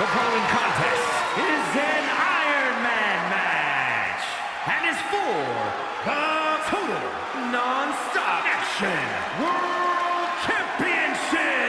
The following contest is an Iron Man match and is for the Total Non-Stop Action World Championship.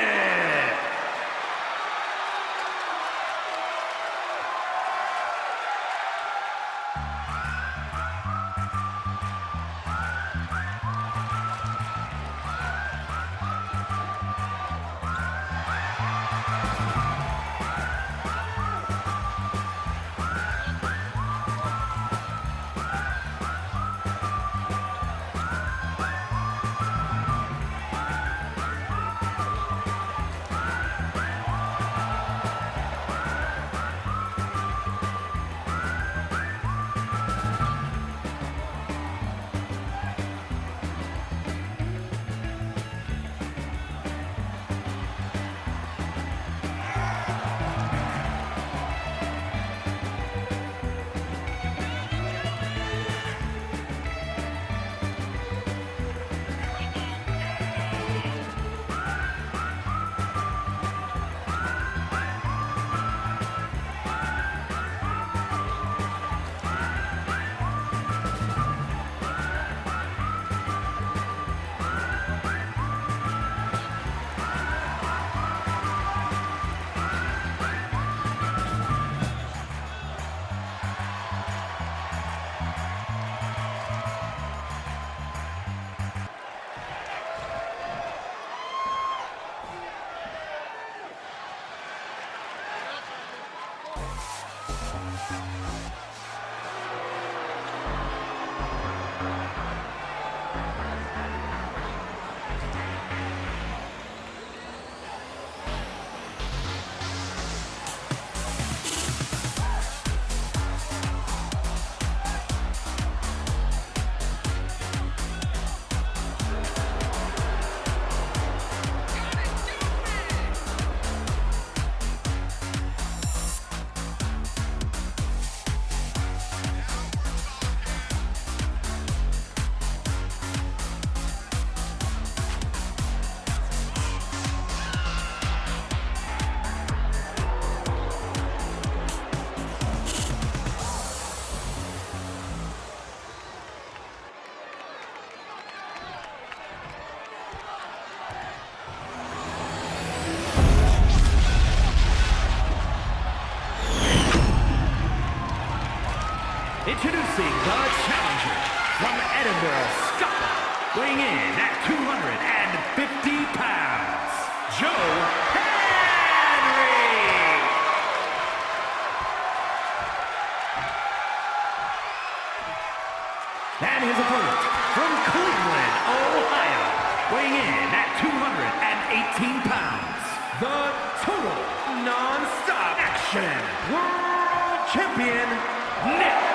Introducing the challenger from Edinburgh, Scotland, weighing in at 250 pounds, Joe Hendry. And his opponent from Cleveland, Ohio, weighing in at 218 pounds, the Total Non-Stop Action World Champion, Nemeth.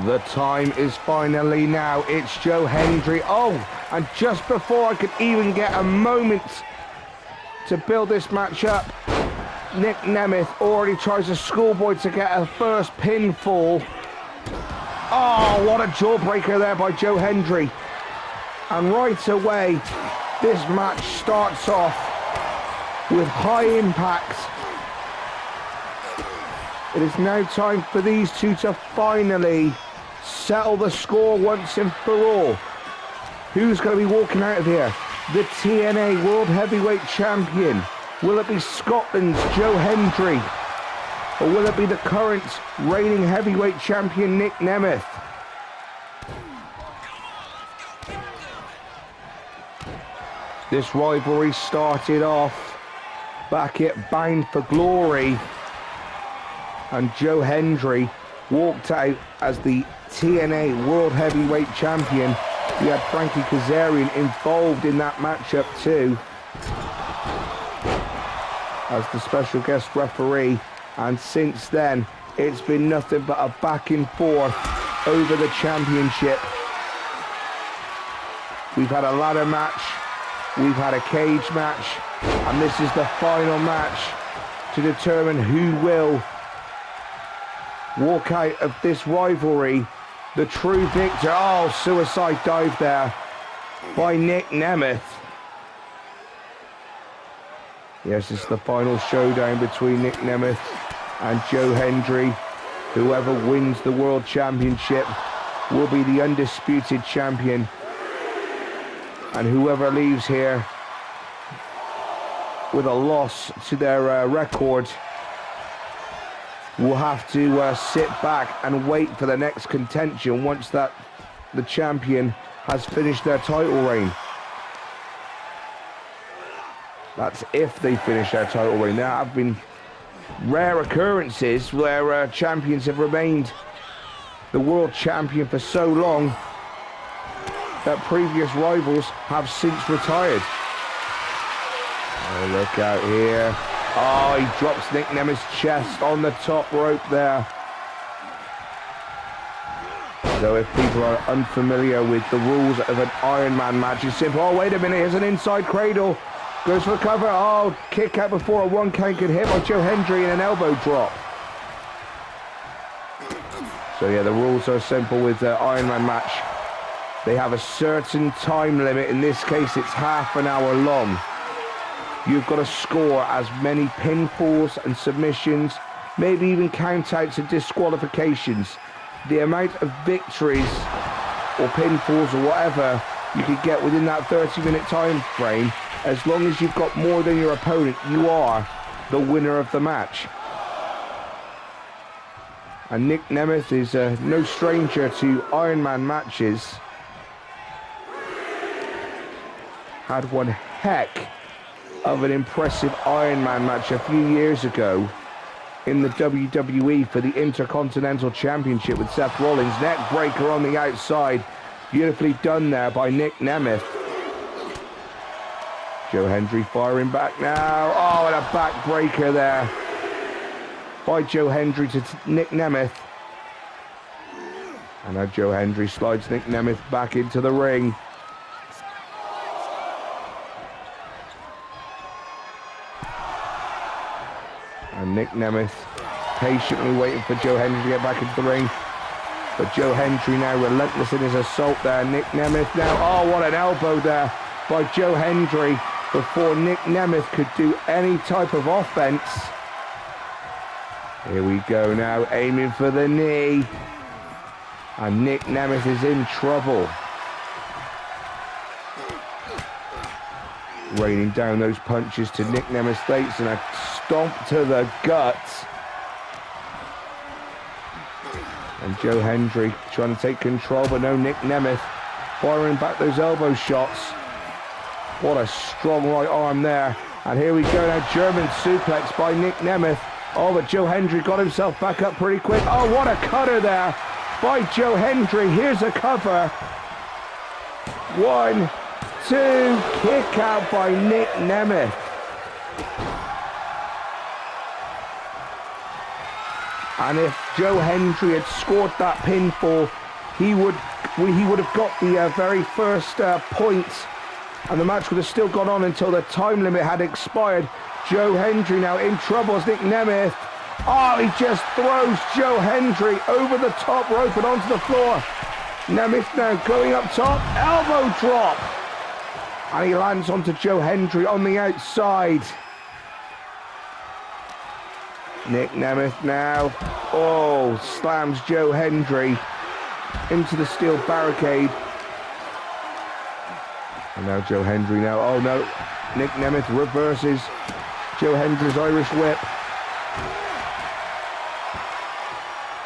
The time is finally now. It's Joe Hendry. Oh, and just before I could even get a moment to build this match up, Nemeth already tries a schoolboy to get a first pinfall. Oh, what a jawbreaker there by Joe Hendry. And right away, this match starts off with high impact. It is now time for these two to finally settle the score once and for all. Who's going to be walking out of here? The TNA World Heavyweight Champion. Will it be Scotland's Joe Hendry? Or will it be the current reigning heavyweight champion Nemeth? This rivalry started off back at Bound for Glory, and Joe Hendry walked out as the TNA World Heavyweight Champion. We had Frankie Kazarian involved in that matchup too, as the special guest referee, and since then it's been nothing but a back and forth over the championship. We've had a ladder match, we've had a cage match, and this is the final match to determine who will walk out of this rivalry the true victor. Oh, suicide dive there by Nick Nemeth. Yes, it's the final showdown between Nick Nemeth and Joe Hendry. Whoever wins the World Championship will be the undisputed champion. And whoever leaves here with a loss to their record will have to sit back and wait for the next contention once that the champion has finished their title reign. That's if they finish their title reign. There have been rare occurrences where champions have remained the world champion for so long that previous rivals have since retired. Oh, look out here. Oh, he drops Nick Nemeth's chest on the top rope there. So if people are unfamiliar with the rules of an Iron Man match, it's simple. Oh, wait a minute, here's an inside cradle. Goes for the cover. Oh, kick out before a 1 count could hit by Joe Hendry in an elbow drop. So yeah, the rules are simple with the Iron Man match. They have a certain time limit. In this case, it's half an hour long. You've got to score as many pinfalls and submissions, maybe even countouts and disqualifications. The amount of victories or pinfalls or whatever you could get within that 30-minute time frame, as long as you've got more than your opponent, you are the winner of the match. And Nick Nemeth is no stranger to Iron Man matches. Had one heck of an impressive Iron Man match a few years ago in the WWE for the Intercontinental Championship with Seth Rollins. Neck breaker on the outside. Beautifully done there by Nick Nemeth. Joe Hendry firing back now. Oh, and a back breaker there by Joe Hendry to Nick Nemeth. And now Joe Hendry slides Nick Nemeth back into the ring. And Nick Nemeth patiently waiting for Joe Hendry to get back into the ring. But Joe Hendry now relentless in his assault there. Nick Nemeth now, oh, what an elbow there by Joe Hendry before Nick Nemeth could do any type of offense. Here we go now, aiming for the knee. And Nick Nemeth is in trouble. Raining down those punches to Nick Nemeth's face and a stomp to the guts. And Joe Hendry trying to take control, but no, Nick Nemeth firing back those elbow shots. What a strong right arm there. And here we go now, German suplex by Nick Nemeth. Oh, but Joe Hendry got himself back up pretty quick. Oh, what a cutter there by Joe Hendry. Here's a cover. 1, 2, kick out by Nick Nemeth. And if Joe Hendry had scored that pinfall, he would have got the very first point, and the match would have still gone on until the time limit had expired. Joe Hendry now in trouble as Nick Nemeth. Oh, he just throws Joe Hendry over the top rope and onto the floor. Nemeth now going up top, elbow drop. And he lands onto Joe Hendry on the outside. Nick Nemeth now, oh, slams Joe Hendry into the steel barricade. And now Joe Hendry now, oh no, Nick Nemeth reverses Joe Hendry's Irish whip.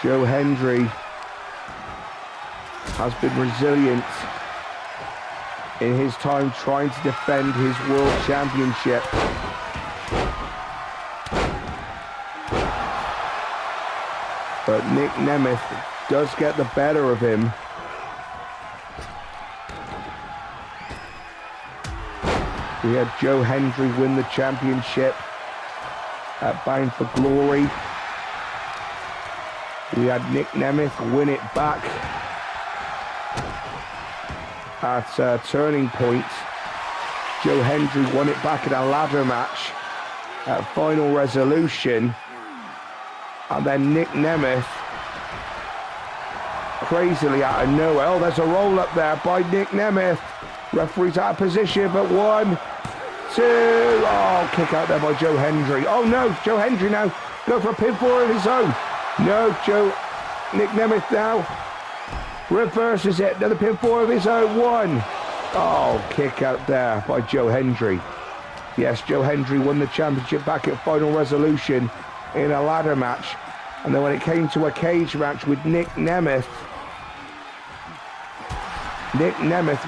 Joe Hendry has been resilient in his time trying to defend his world championship. But Nick Nemeth does get the better of him. We had Joe Hendry win the championship at Bound for Glory. We had Nick Nemeth win it back at Turning Point. Joe Hendry won it back in a ladder match at Final Resolution. And then Nick Nemeth, crazily out of nowhere. Oh, there's a roll up there by Nick Nemeth. Referee's out of position, but 1, 2. Oh, kick out there by Joe Hendry. Oh no, Joe Hendry now go for a pinfall of his own. No, Nick Nemeth now reverses it. Another pinfall of his own. 1. Oh, kick out there by Joe Hendry. Yes, Joe Hendry won the championship back at Final Resolution in a ladder match. And then when it came to a cage match with Nick Nemeth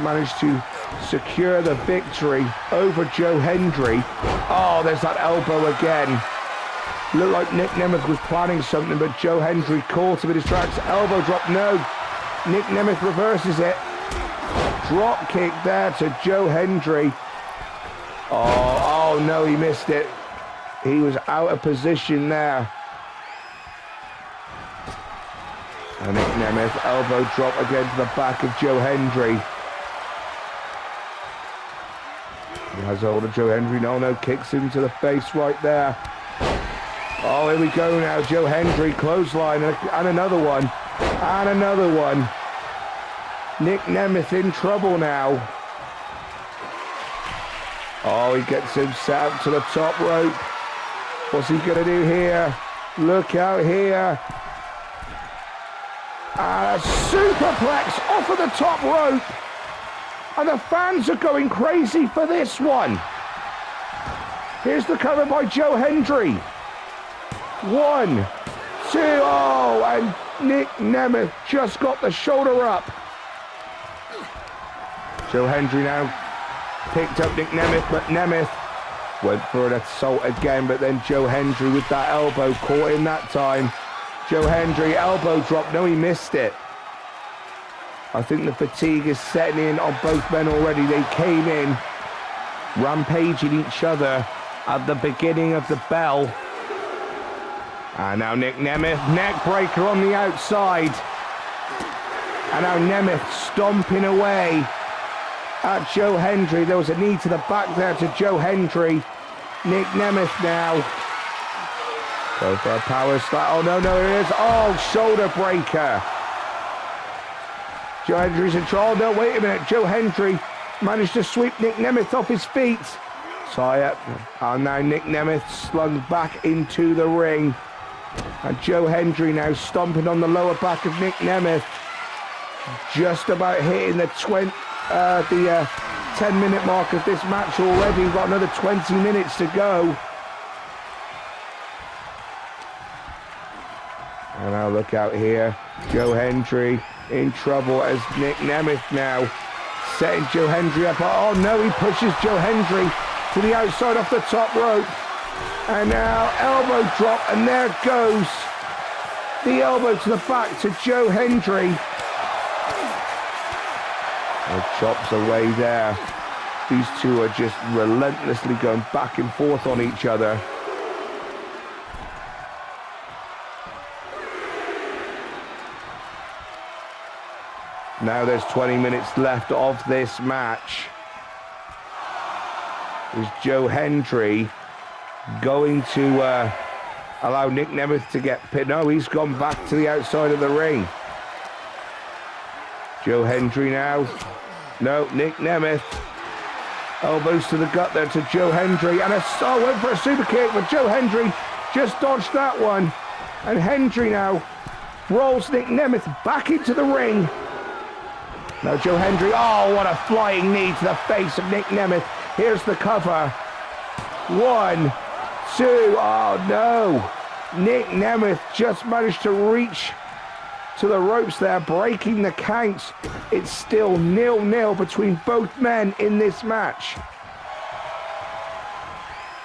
managed to secure the victory over Joe Hendry. Oh, there's that elbow again. Looked like Nick Nemeth was planning something, but Joe Hendry caught him in his tracks. Elbow drop, no. Nick Nemeth reverses it. Drop kick there to Joe Hendry. Oh no, he missed it. He was out of position there. And Nick Nemeth, elbow drop again to the back of Joe Hendry. He has hold of Joe Hendry. No, kicks him to the face right there. Oh, here we go now. Joe Hendry, clothesline, and another one. And another one. Nick Nemeth in trouble now. Oh, he gets him set up to the top rope. What's he going to do here? Look out here. And a superplex off of the top rope. And the fans are going crazy for this one. Here's the cover by Joe Hendry. 1, 2, oh, and Nick Nemeth just got the shoulder up. Joe Hendry now picked up Nick Nemeth, but Nemeth went for an assault again, but then Joe Hendry with that elbow caught him that time. Joe Hendry, elbow drop, no, he missed it. I think the fatigue is setting in on both men already. They came in rampaging each other at the beginning of the bell. And now Nick Nemeth, neck breaker on the outside. And now Nemeth stomping away at Joe Hendry. There was a knee to the back there to Joe Hendry. Nick Nemeth now. Go for a power slap. Oh, no, it is. Oh, shoulder breaker. Joe Hendry's in trouble. No, wait a minute. Joe Hendry managed to sweep Nick Nemeth off his feet. And now Nick Nemeth slung back into the ring. And Joe Hendry now stomping on the lower back of Nick Nemeth. Just about hitting the 10-minute mark of this match already. We've got another 20 minutes to go. And now look out here. Joe Hendry in trouble as Nick Nemeth now setting Joe Hendry up. Oh no, he pushes Joe Hendry to the outside off the top rope. And now elbow drop, and there goes the elbow to the back to Joe Hendry. And chops away there. These two are just relentlessly going back and forth on each other. Now there's 20 minutes left of this match. Is Joe Hendry going to allow Nick Nemeth to get pinned? No, he's gone back to the outside of the ring. Joe Hendry now. No, Nick Nemeth. Elbows to the gut there to Joe Hendry. And went for a super kick, but Joe Hendry just dodged that one. And Hendry now rolls Nick Nemeth back into the ring. Now Joe Hendry, oh, what a flying knee to the face of Nick Nemeth. Here's the cover. 1, 2, oh no. Nick Nemeth just managed to reach to the ropes there, breaking the count. It's still 0-0 between both men in this match.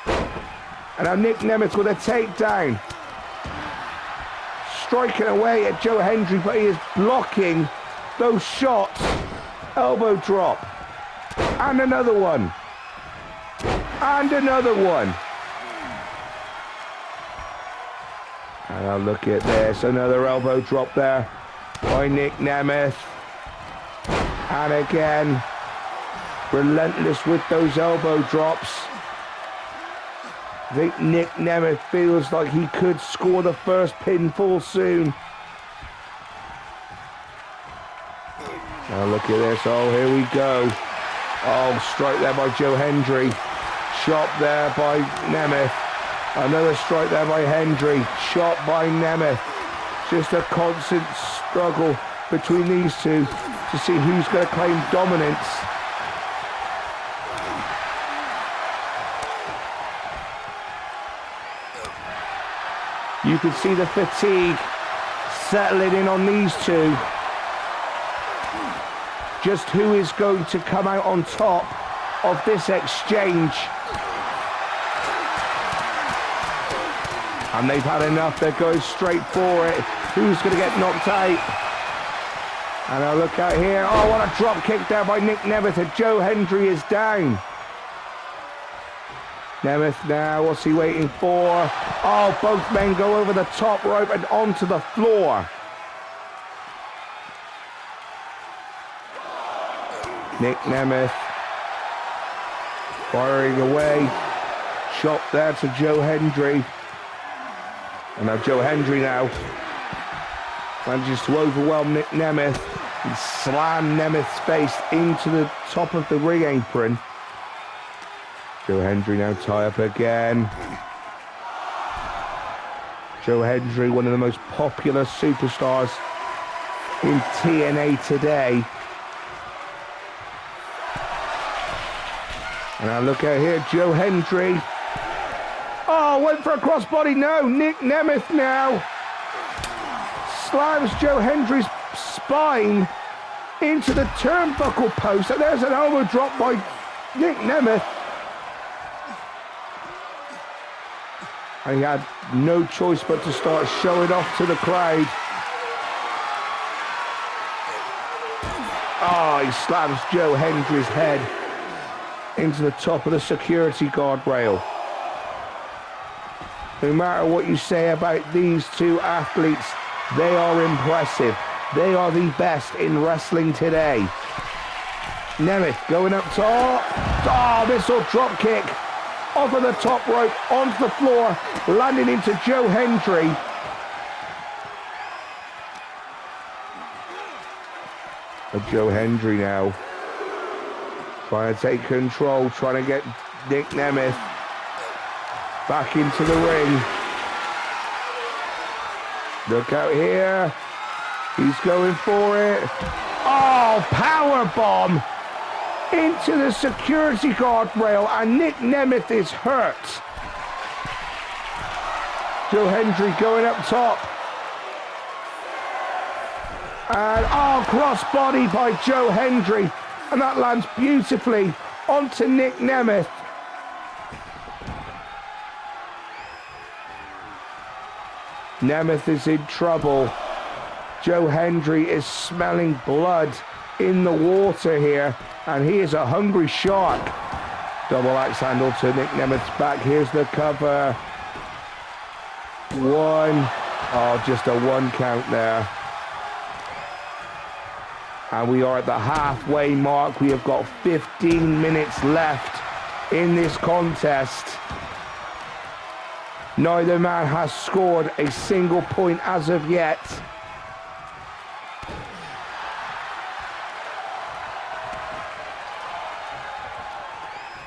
And now Nick Nemeth with a takedown. striking away at Joe Hendry, but he is blocking those shots. Elbow drop. And another one. And another one. And now look at this. Another elbow drop there by Nick Nemeth. And again, relentless with those elbow drops. I think Nick Nemeth feels like he could score the first pinfall soon. Now look at this. Oh, here we go. Oh, strike there by Joe Hendry. Shot there by Nemeth. Another strike there by Hendry. Shot by Nemeth. Just a constant struggle between these two to see who's going to claim dominance. You can see the fatigue settling in on these two. Just who is going to come out on top of this exchange. And they've had enough. They're going straight for it. Who's going to get knocked out? And I'll look out here. Oh, what a drop kick there by Nick Nemeth. Joe Hendry is down. Nemeth now, what's he waiting for? Oh, both men go over the top rope and onto the floor. Nick Nemeth firing away. Shot there to Joe Hendry. And now Joe Hendry now manages to overwhelm Nick Nemeth and slam Nemeth's face into the top of the ring apron. Joe Hendry now tie up again. Joe Hendry, one of the most popular superstars in TNA today. And now look out here, Joe Hendry. Oh, went for a crossbody. No, Nick Nemeth now slams Joe Hendry's spine into the turnbuckle post. And there's an elbow drop by Nick Nemeth. And he had no choice but to start showing off to the crowd. Oh, he slams Joe Hendry's head into the top of the security guardrail. No matter what you say about these two athletes, they are impressive. They are the best in wrestling today. Nemeth going up top. Oh, missile drop kick. Off of the top rope, onto the floor, landing into Joe Hendry. And Joe Hendry now trying to take control, trying to get Nick Nemeth back into the ring. Look out here. He's going for it. Oh, power bomb into the security guardrail, and Nick Nemeth is hurt. Joe Hendry going up top. And oh, crossbody by Joe Hendry. And that lands beautifully onto Nick Nemeth. Nemeth is in trouble. Joe Hendry is smelling blood in the water here, and he is a hungry shark. Double axe handle to Nick Nemeth's back. Here's the cover. One. Oh, just a one count there. And we are at the halfway mark. We have got 15 minutes left in this contest. Neither man has scored a single point as of yet.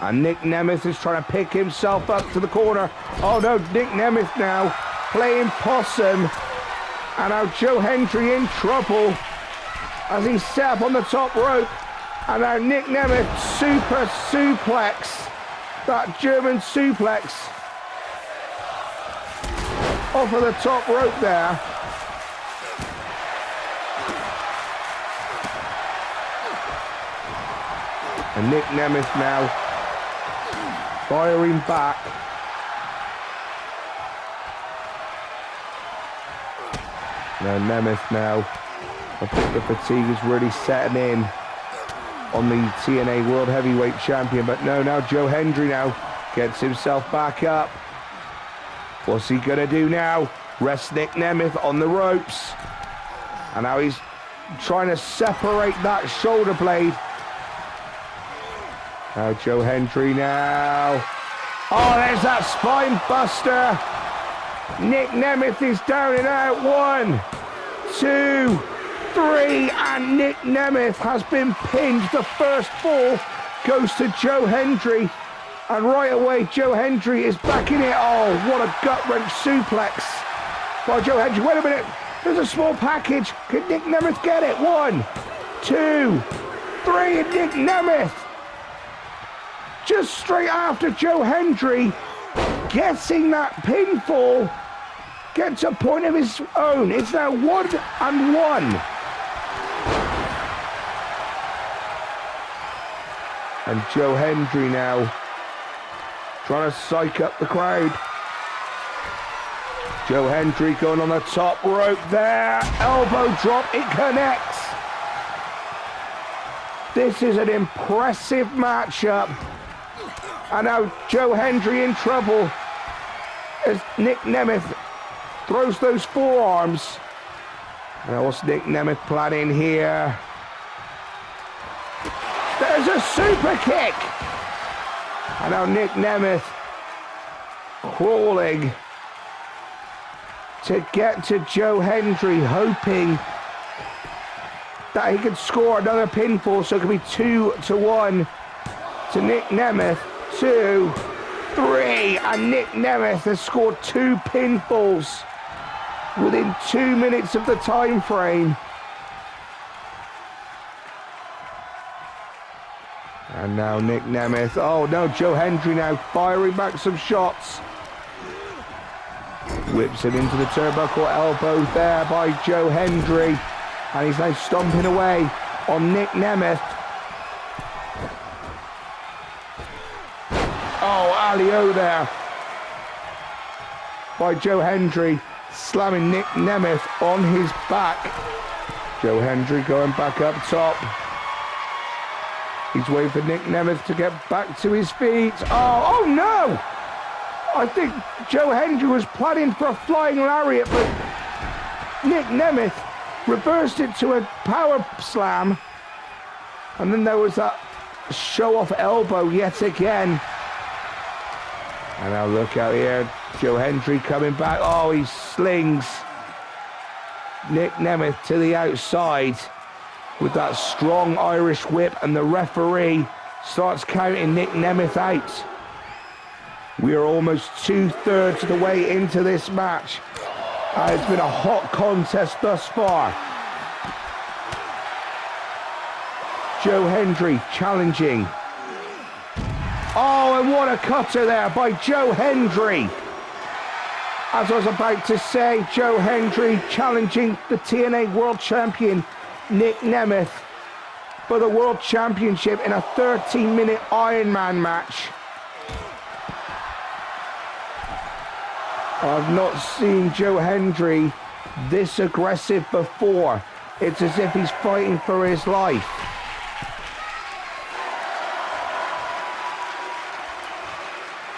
And Nick Nemeth is trying to pick himself up to the corner. Oh no, Nick Nemeth now playing possum. And now Joe Hendry in trouble as he set up on the top rope. And now Nick Nemeth super suplex. That German suplex off of the top rope there. And Nick Nemeth now firing back. Now Nemeth now. I think the fatigue is really setting in on the TNA World Heavyweight Champion. But no, now Joe Hendry now gets himself back up. What's he going to do now? Rest Nick Nemeth on the ropes. And now he's trying to separate that shoulder blade. Now Joe Hendry now. Oh, there's that spine buster. Nick Nemeth is down and out. 1, 2, 3, and Nick Nemeth has been pinned. The first fall goes to Joe Hendry. And right away, Joe Hendry is back in it. Oh, what a gut-wrench suplex by Joe Hendry. Wait a minute. There's a small package. Can Nick Nemeth get it? 1, 2, 3, and Nick Nemeth, just straight after Joe Hendry getting that pinfall, gets a point of his own. It's now 1-1. And Joe Hendry now trying to psych up the crowd. Joe Hendry going on the top rope there. Elbow drop, it connects. This is an impressive matchup. And now Joe Hendry in trouble as Nick Nemeth throws those forearms. Now what's Nick Nemeth planning here? There's a super kick. And now Nick Nemeth crawling to get to Joe Hendry, hoping that he could score another pinfall, so it could be 2-1 to Nick Nemeth. 2, 3, and Nick Nemeth has scored 2 pinfalls within 2 minutes of the time frame. And now Nick Nemeth, oh no, Joe Hendry now firing back some shots. Whips it into the turnbuckle, elbow there by Joe Hendry. And he's now stomping away on Nick Nemeth. Oh, alley-o there by Joe Hendry, slamming Nick Nemeth on his back. Joe Hendry going back up top. He's waiting for Nick Nemeth to get back to his feet. Oh no! I think Joe Hendry was planning for a flying lariat, but Nick Nemeth reversed it to a power slam. And then there was that show-off elbow yet again. And now look out here, Joe Hendry coming back. Oh, he slings Nick Nemeth to the outside with that strong Irish whip, and the referee starts counting Nick Nemeth out. We are almost 2/3 of the way into this match. It's been a hot contest thus far. Joe Hendry challenging. Oh, and what a cutter there by Joe Hendry. As I was about to say, Joe Hendry challenging the TNA World Champion Nick Nemeth for the World Championship in a 13-minute Iron Man match. I've not seen Joe Hendry this aggressive before. It's as if he's fighting for his life.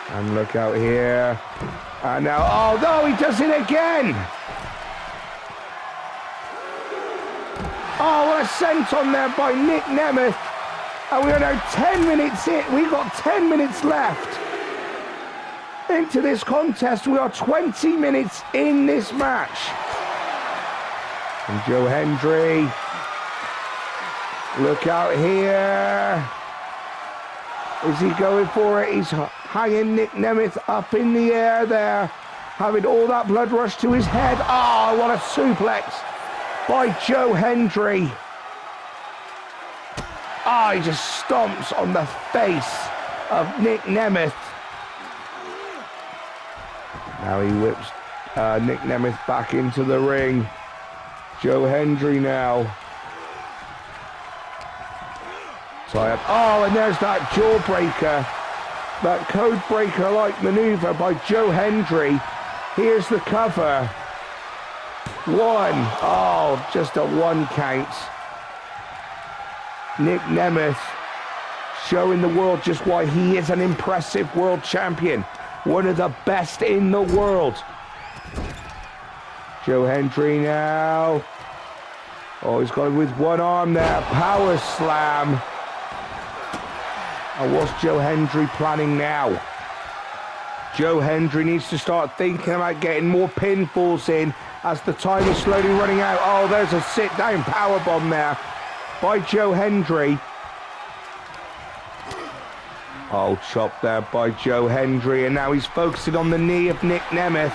And look out here. And now, oh no, he does it again. Oh, what a senton there by Nick Nemeth. And we are now 10 minutes in. We've got 10 minutes left into this contest. We are 20 minutes in this match. And Joe Hendry, look out here. Is he going for it? He's hanging Nick Nemeth up in the air there, having all that blood rush to his head. Oh, what a suplex by Joe Hendry. Oh, he just stomps on the face of Nick Nemeth. Now he whips Nick Nemeth back into the ring. Joe Hendry now. Tie up. Oh, and there's that jawbreaker. That code breaker-like maneuver by Joe Hendry. Here's the cover. One. Oh, just a one count. Nick Nemeth showing the world just why he is an impressive world champion. One of the best in the world. Joe Hendry now. Oh, he's got it with one arm there. Power slam. And what's Joe Hendry planning now? Joe Hendry needs to start thinking about getting more pinfalls in as the time is slowly running out. Oh, there's a sit-down powerbomb there by Joe Hendry. Oh, chopped there by Joe Hendry, and now he's focusing on the knee of Nick Nemeth.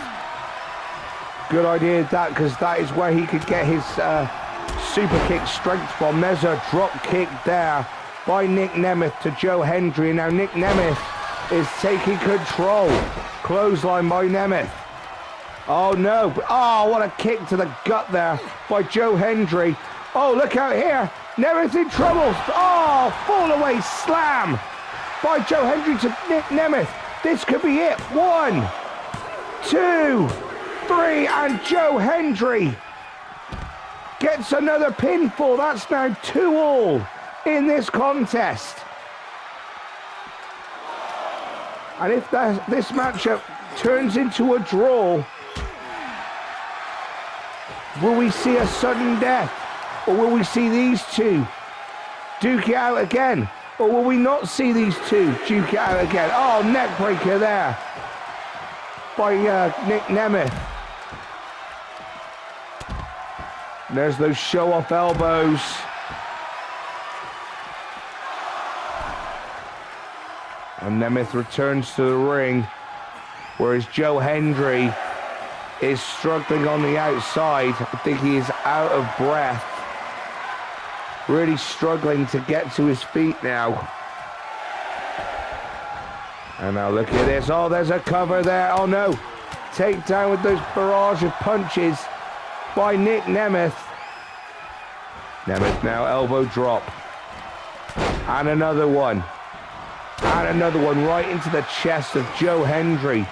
Good idea that, because that is where he could get his super kick strength from. There's a drop kick there by Nick Nemeth to Joe Hendry, and now Nick Nemeth is taking control. Clothesline by Nemeth. Oh no, oh, what a kick to the gut there by Joe Hendry. Oh, look out here, Nemeth in trouble. Oh, fall away slam by Joe Hendry to Nick Nemeth. This could be it. 1, 2, 3, and Joe Hendry gets another pinfall. That's now 2-all in this contest. And if this matchup turns into a draw, will we see a sudden death? Or will we see these two duke it out again? Or will we not see these two duke it out again? Oh, neck breaker there by Nick Nemeth. There's those show-off elbows. And Nemeth returns to the ring, whereas Joe Hendry is struggling on the outside. I think he is out of breath. Really struggling to get to his feet now. And now look at this. Oh, there's a cover there. Oh no. Takedown with those barrage of punches by Nick Nemeth. Nemeth now elbow drop. And another one. And another one right into the chest of Joe Hendry.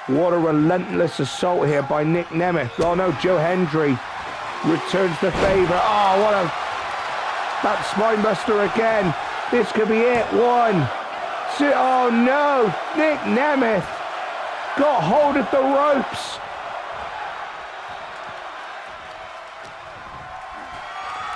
What a relentless assault here by Nick Nemeth. Oh no, Joe Hendry returns the favor. Oh, what a... that spinebuster again. This could be it. 1, 2... oh no, Nick Nemeth got hold of the ropes.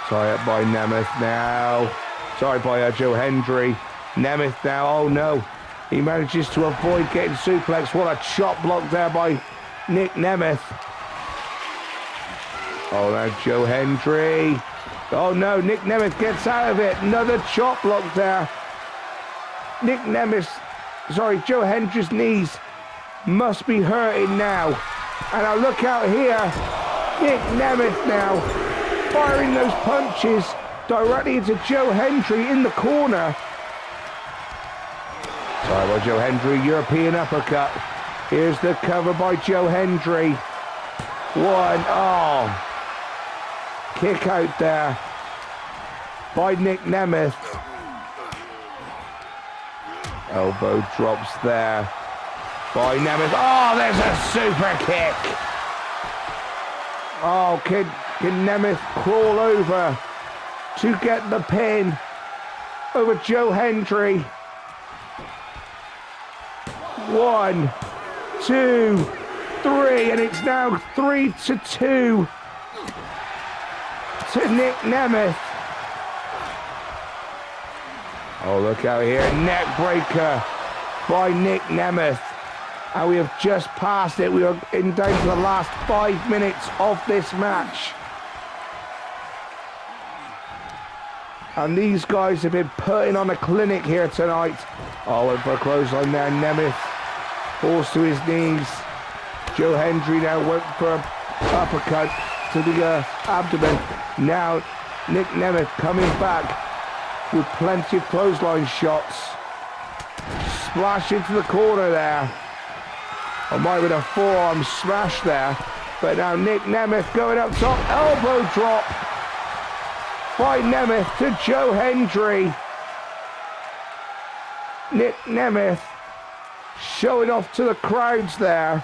Tie up by Nemeth now. Sorry, by Joe Hendry. Nemeth now, oh no. He manages to avoid getting suplexed. What a chop block there by Nick Nemeth. Oh, now Joe Hendry. Oh no, Nick Nemeth gets out of it. Another chop block there. Joe Hendry's knees must be hurting now. And now look out here. Nick Nemeth now firing those punches directly into Joe Hendry in the corner. Sorry, by Joe Hendry, European uppercut. Here's the cover by Joe Hendry. 1, oh. Kick out there by Nick Nemeth. Elbow drops there by Nemeth. Oh, there's a super kick. Oh, can Nemeth crawl over to get the pin over Joe Hendry? 1, 2, 3, and it's now 3-2 to Nick Nemeth. Oh, look out here, neck breaker by Nick Nemeth. And we have just passed it. We are down to the last 5 minutes of this match. And these guys have been putting on a clinic here tonight. Oh, went for a clothesline there. Nemeth falls to his knees. Joe Hendry now went for an uppercut to the abdomen. Now Nick Nemeth coming back with plenty of clothesline shots. Splash into the corner there. Or might have been a forearm smash there. But now Nick Nemeth going up top. Elbow drop by Nemeth to Joe Hendry. Nick Nemeth showing off to the crowds there.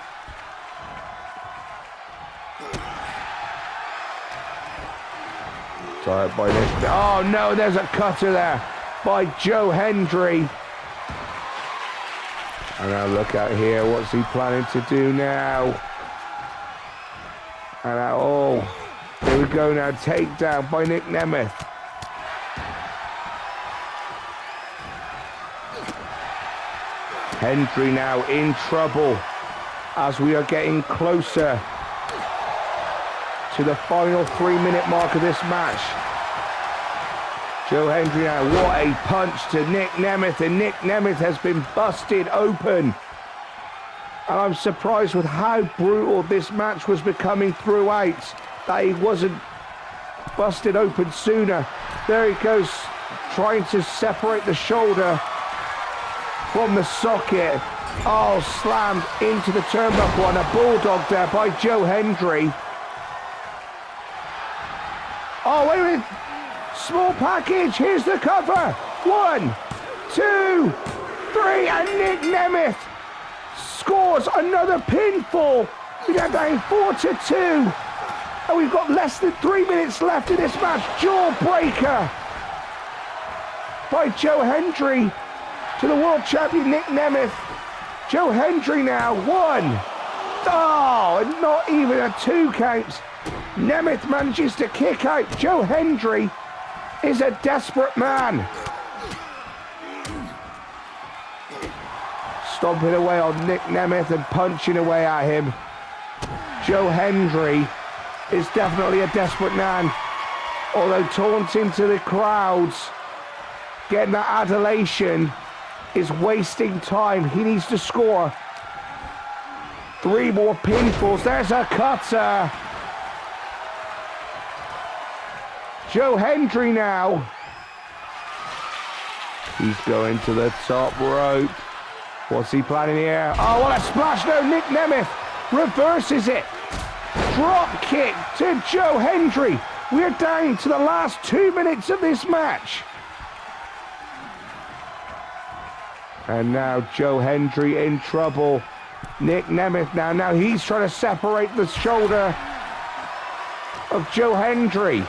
Tied by Nick. Oh no, there's a cutter there by Joe Hendry. And now look out here, what's he planning to do now? And now, oh, here we go now, takedown by Nick Nemeth. Hendry now in trouble as we are getting closer to the final 3-minute mark of this match. Joe Hendry now, what a punch to Nick Nemeth, and Nick Nemeth has been busted open. And I'm surprised with how brutal this match was becoming throughout, that he wasn't busted open sooner. There he goes, trying to separate the shoulder from the socket. Oh, slammed into the turnbuckle and a bulldog there by Joe Hendry. Oh, wait a minute. Small package. Here's the cover. 1, 2, 3, and Nick Nemeth scores another pinfall. We got down 4-2. And we've got less than 3 minutes left in this match. Jawbreaker by Joe Hendry to the world champion Nick Nemeth. Joe Hendry now, 1. Oh, and not even a 2 count. Nemeth manages to kick out. Joe Hendry is a desperate man. Stomping away on Nick Nemeth and punching away at him. Joe Hendry is definitely a desperate man. Although taunting to the crowds, getting that adulation is wasting time. He needs to score 3 more pinfalls. There's a cutter. Joe Hendry now. He's going to the top rope. What's he planning here? Oh, what a splash. No, Nick Nemeth reverses it. Drop kick to Joe Hendry. We're down to the last 2 minutes of this match. And now Joe Hendry in trouble. Nick Nemeth now. Now he's trying to separate the shoulder of Joe Hendry.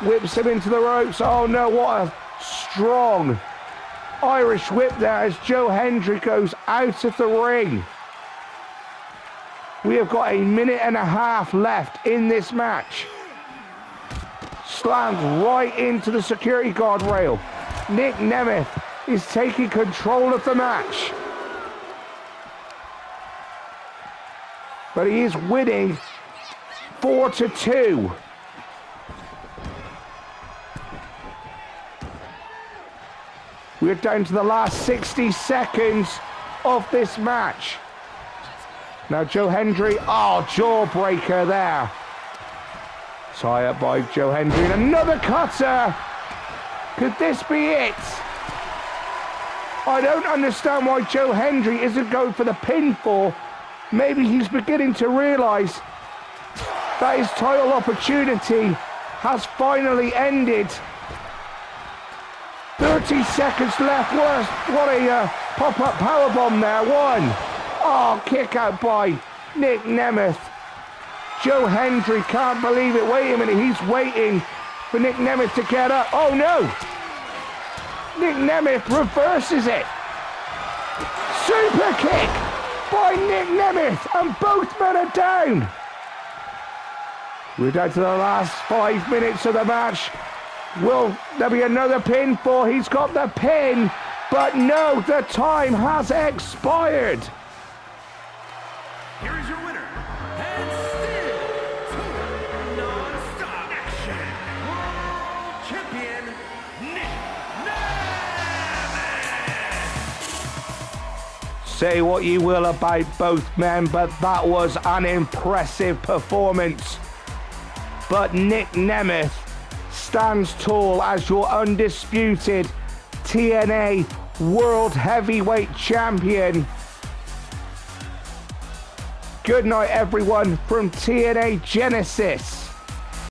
Whips him into the ropes. Oh no, what a strong Irish whip there as Joe Hendry goes out of the ring. We have got 1.5 minutes left in this match. Slammed right into the security guard rail. Nick Nemeth is taking control of the match. But he is winning 4-2. We're down to the last 60 seconds of this match. Now Joe Hendry, oh, jawbreaker there. Tie up by Joe Hendry, and another cutter. Could this be it? I don't understand why Joe Hendry isn't going for the pinfall. Maybe he's beginning to realise that his title opportunity has finally ended. 30 seconds left. What a pop-up powerbomb there. 1. Oh, kick out by Nick Nemeth. Joe Hendry can't believe it. Wait a minute. He's waiting for Nick Nemeth to get up. Oh, no. Nick Nemeth reverses it. Super kick by Nick Nemeth. And both men are down. We're down to the last 5 minutes of the match. Will there be another pinfall? He's got the pin, but no, the time has expired. Here is your winner, and still total non-stop action, world champion, Nick Nemeth. Say what you will about both men, but that was an impressive performance. But Nick Nemeth stands tall as your undisputed TNA World Heavyweight Champion. Good night, everyone, from TNA Genesis.